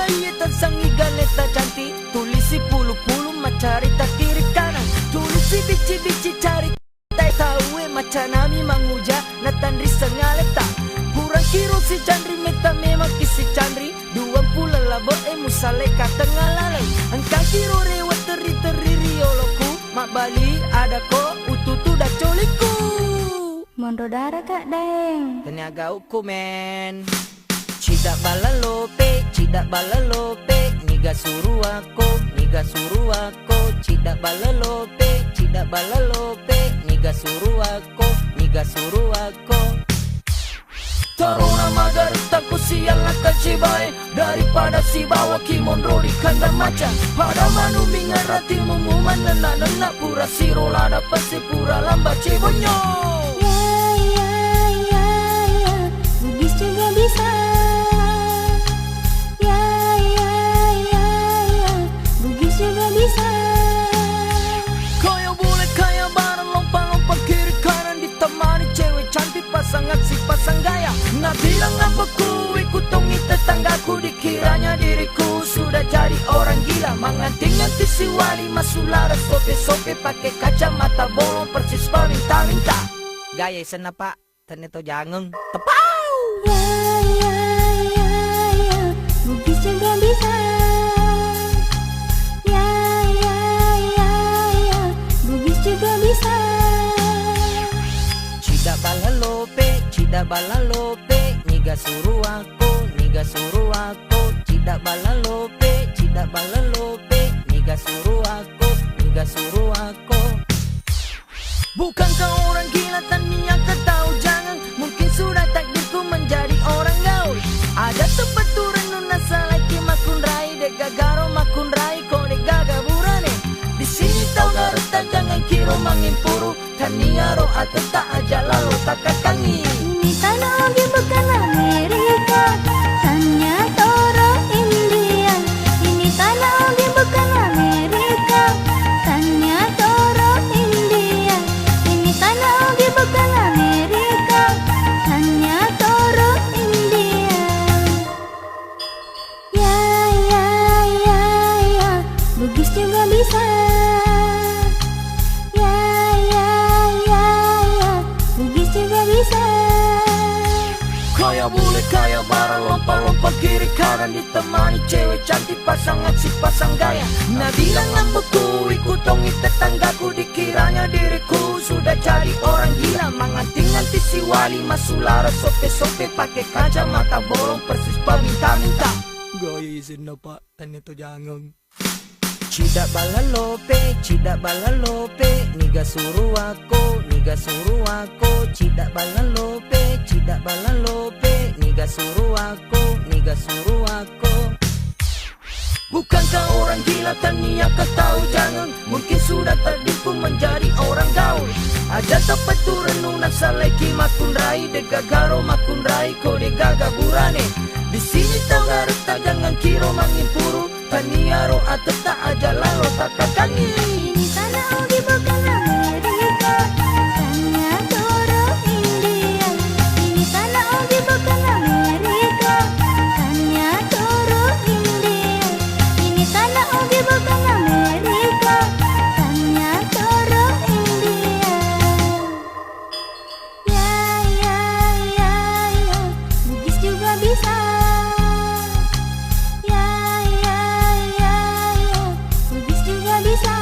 Iya tersangi galeta cantik, tulisi pulu-pulu macari tak kiri kanan, tulisi bici-bici cari tak tahu macam nami manguja natandri sengaleta. Kurang kiro si candri meta memang kisi candri, 20 labo musaleka tengah lalai. Angka kiro rewat teri-teri rioloku, mak bali ada ko ututu dah coliku. Mondo darah kak deng. Tenaga uku men. Cidak bala lope, niga suruh aku, cidak bala lope, niga suruh aku. Taruna magaritaku siang akan cibai, daripada si bawa kimondro di kandang macan. Pada manu mingarati mumuman nena pura sirola dapat si pura lambat cibonyo. Bugis juga bisa. Bugis juga bisa. Kaya boleh kaya bareng lompat-lompat kiri kanan, ditemani cewek cantik pasangan si pasang gaya. Nak bilang apaku ikut tongi tetanggaku, dikiranya diriku sudah jadi orang gila. Menganti-nganti si wali masuk laras sope-sope, pakai kacamata bolong persis minta-minta. Gaya sana pak, ternyata jangan tepau. Bugis juga bisa. Bugis juga bisa. Cidak bala lope, niga suruh aku, cidak bala lope, niga suruh aku. Bukankah orang gila tania ketahu jangan, mungkin sudah takdirku menjadi orang gaul. Ada tempat turun nuna salaki makun rai, de gagaro makun rai, ko de gagaburane. Di sini tau gareta jangan kiro mangimpuru, tania ro atau tak aja lalu tak kakangi. Ini tanah oge bukan Amerika, tanya toro India. Ini tanah oge bukan Amerika, tanya toro India. Ini tanah oge bukan Amerika, tanya toro India. Bugis juga bisa. Bugis juga bisa. Kaya boleh kaya barang lompat-lompat kiri kanan, ditemani cewek cantik pasangan si pasang gaya. Nah bilang lampuku ikut tongi tetanggaku, dikiranya diriku sudah jadi orang gila. Menganti-nganti si wali masuk laras sope-sope, pakai kacamata bolong persis minta-minta. Gaya izin pak, ternyata jangan. Cidak bala lope, niga suruh aku, cidak bala lope, niga suruh aku. Bukankah orang gila tania ketahu jangan, mungkin sudah tertipu menjadi orang gaul. Ada tempat turun nuna saleki makun rai, de gagaro makun rai, ko de gagaburane. Di sini tau gareta jangan kiro mangimpuru, tania ro atau tak aja lalu tak kakangi. Ini tanah oge bukan Amerika, tanya toro India. Ini tanah oge bukan Amerika, tanya toro India. Ini tanah oge bukan Amerika, tanya toro India. Bugis juga bisa. Bugis juga bisa.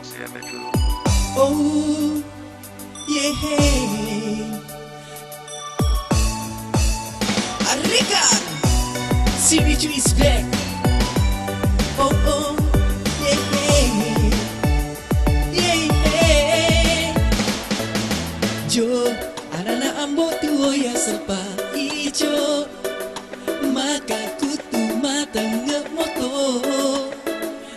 Oh, yeah. Arikan, CB2 is back. Oh, oh, yeah. Yeah. Jo, anak-anak ambo tuo ya sepa ijo. Maka kutu matang moto.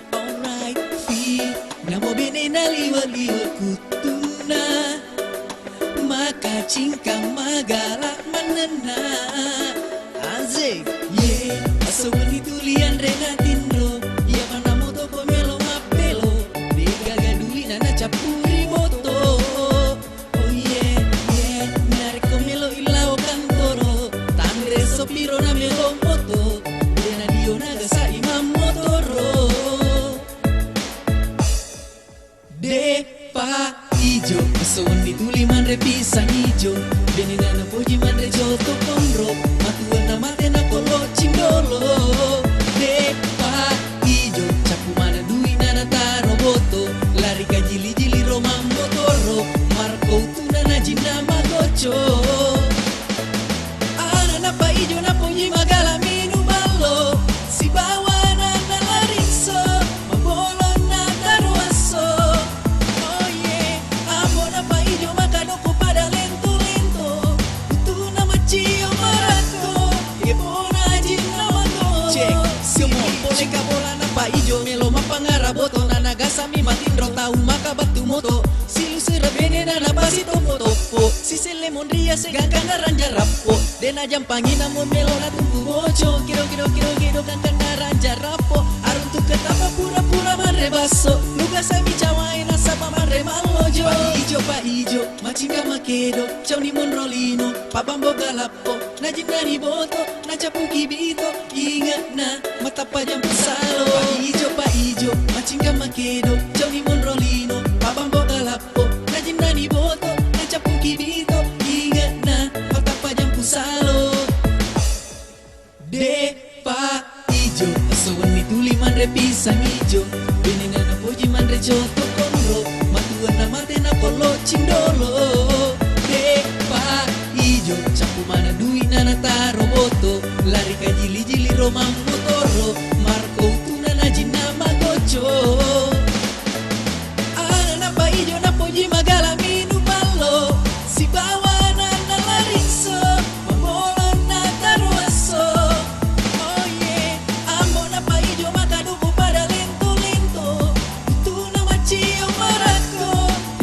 Alright, fi namo bene na liwa-liwa kutuna. Maka cingkang magala manena. Azik, yeah. Asawan itulian rena tindro. Ya mana moto pomelo mapelo. Degaga dui nana capuri moto. Oh yeah, yeah. Narik komelo ilao kantoro. Tamre sopiro na melo moto. Dena dio naga sa imam motoro. Depa ijo. Asawan ituliman re pisang ijo. Bene nana poji mandre joto kondro. Matuan na mate na kolo cindolo. Depa ijo. Capu mana dui nana taro boto. Lari ka jili-jili romang motoro. Marco tuna na jina magocho. Ana na pa ijo na poji magala minu ballo. Si bawa na larinso. Mabolo na taruaso. Oh yeah. Amo na pa ijo makadoko pada lento-lento. Utu na macio marako. Ebona jina wato. Cek, semua boneka bola na pa ijo. Melo mapangaraboto na nagasami matindro tahu maka batu moto. Silu serebene na napasi topo-topo. Si sele mondria segangkan naranja rapo. Dena jampangi namun melo na tunggu boco. Kiro kangkan naranja rapo. Arun tu ketapa pura-pura manrebaso. Luga sami cawae na sapa manremalojo. Pa ijo, machinga makedo. Ciao ni monrolino, pabambo galapo. Na jinani boto, na capu kibito. Ingat na, mata pajam pusalo. Pa ijo, machinga makedo. Ciao ni monrolino, pabambo galapo. Na jinani boto, na capu kibito. Ingat na, mata pajam pusalo. Depa ijo, asawan ituli manre pisang ijo. Bene nana poji manre joto kondro. Matuan na mate na kolo cindolo. Depa ijo, capu mana dui nana taro boto. Lari ka jili-jili romang motoro. Marco tuna na jina magocho. Ana na pa ijo na poji magala minu ballo. Si bawa na larinso. Mabolo na taruaso. Oh yeah. Ambo na pa ijo makaduko pada lento-lento. Utu na macio marako.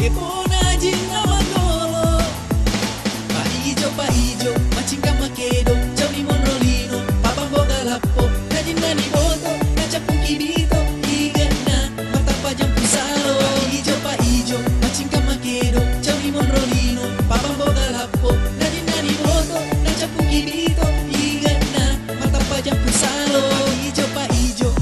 Ebona jina magolo. Pa ijo, machinga makedo. Ciao ni monrolino, pabambo galapo. Na jinani boto, na capu kibito. Ingat na, mata pajam pusalo. Pa ijo, machinga makedo. Ciao ni monrolino, pabambo galapo. Na jinani boto, na capu kibito. Ingat na, mata pajam pusalo. Pa ijo.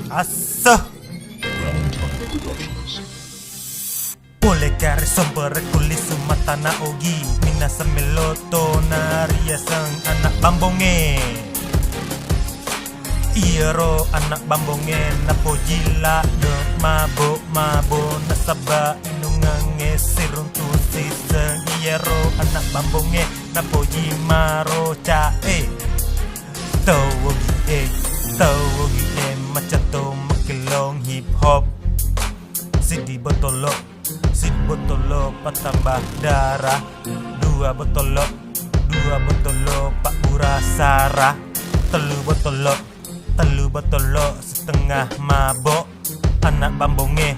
Asa Boleh kari sumber kulis mata na ogi Mina semeloto na riasang anak bambonge Iro anak bambonge na pojila de mabo na saba inungange siruntu siseng Iro anak bambonge na poji maro cae Tawogi macam tu makilong hip hop Sidi botolo patambah darah Dua botolo pak pura sarah Telu botolo setengah mabok Anak bambonge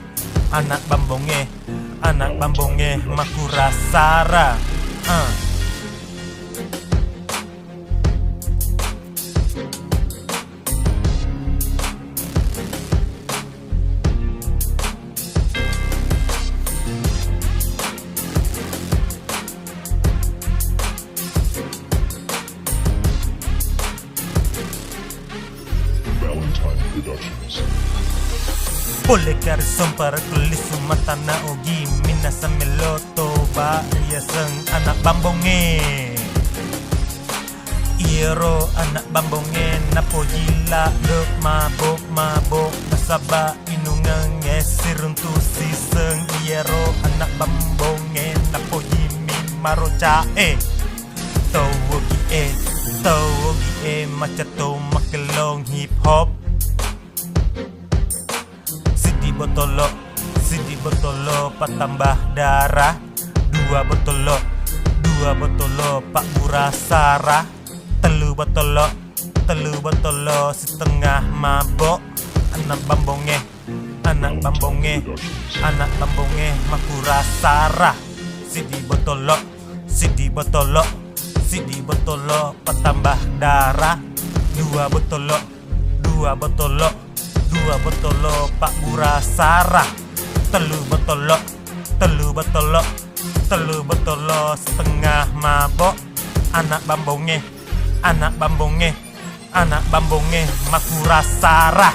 makura sarah Boleh kari sompar kulis sumata na ogi minasa meloto ba iya seng anak bambonge Iro anak bambonge na pojila dek mabok nasaba inungang esirun tu siseng Iro anak bambonge na pojimi maroca Towogi macato makelong hip hop Sidi botolo patambah darah Dua botolo pak burasara Telu botolo setengah mabok Anak bambonge makurasara Sidi botolo patambah darah Dua botolo pak burasara Telu botolo setengah mabok Anak bambonge makurasara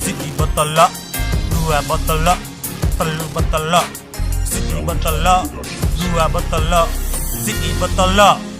Sidi botolo, dua botolo, telu botolo, sidi botolo, dua botolo, sidi botolo.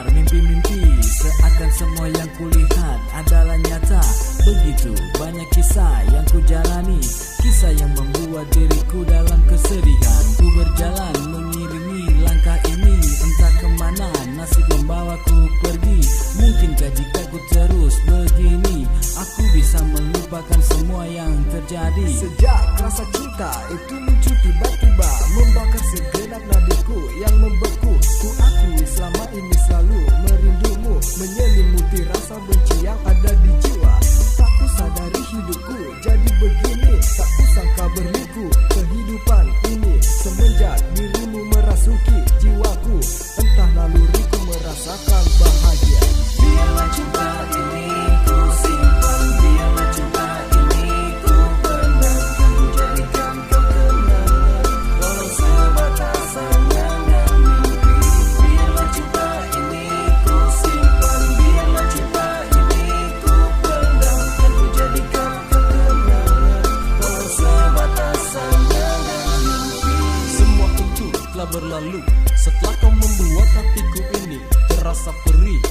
Mimpi-mimpi seakan semua yang kulihat adalah nyata. Begitu banyak kisah yang kujalani, kisah yang membuat diriku dalam kesedihan. Ku berjalan mengiringi langkah ini, entah kemana nasib membawaku pergi. Mungkinkah jika ku terus begini, aku bisa melupakan semua yang terjadi. Sejak rasa cinta itu muncul tiba-tiba, membakar segenap nadiku yang membeku. Ku akui selama ini selalu merindumu, menyelimuti rasa benci yang ada di jiwa. Tak ku sadari hidupku jadi begini, tak ku sangka berliku kehidupan ini. Semenjak dirimu merasuki jiwaku, entah naluriku merasakan bahagia. Biarlah cinta ini ku simpan, biarlah cinta ini ku pendam, ku jadikan kau kenangan, walau sebatas angan dan mimpi. Biarlah cinta ini ku simpan, biarlah cinta ini ku pendam, ku jadikan kau kenangan, walau sebatas angan dan mimpi. Semua itu telah berlalu setelah kau membuat hatiku ini terasa perih.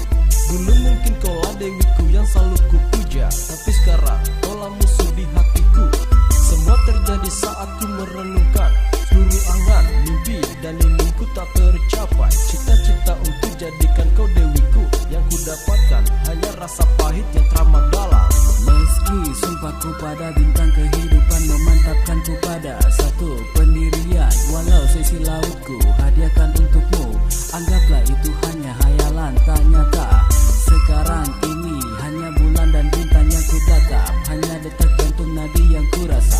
Dulu mungkin kaulah dewiku yang selalu ku puja, tapi sekarang kaulah musuh di hatiku. Semua terjadi saat ku merenungkan seluruh angan, mimpi dan inginku tak tercapai. Cita-cita untuk jadikan kau dewiku, yang ku dapatkan hanya rasa pahit yang teramat dalam. Meski sumpahku pada bintang kehidupan memantapkanku pada satu pendirian, walau sisi lautku hadiahkan untukmu, anggaplah itu hanya hayalan tak nyata. Sekarang ini hanya bulan dan bintang yang ku tatap, hanya detak jantung nadi yang ku rasa.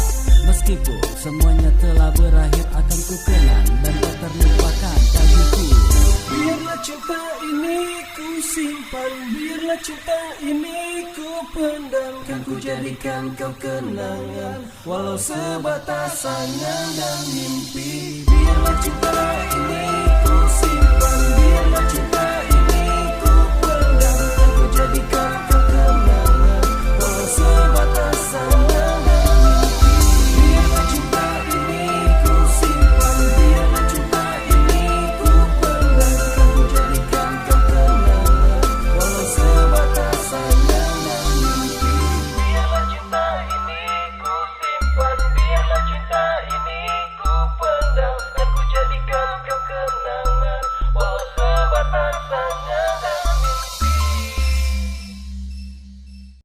Meskipun semuanya telah berakhir, akan ku kenang dan tak terlupakan bagiku. Biarlah cinta ini ku simpan, biarlah cinta ini ku pendam, kan ku jadikan kau kenangan, walau sebatas angan dan mimpi. Biarlah cinta ini ku simpan, biarlah cinta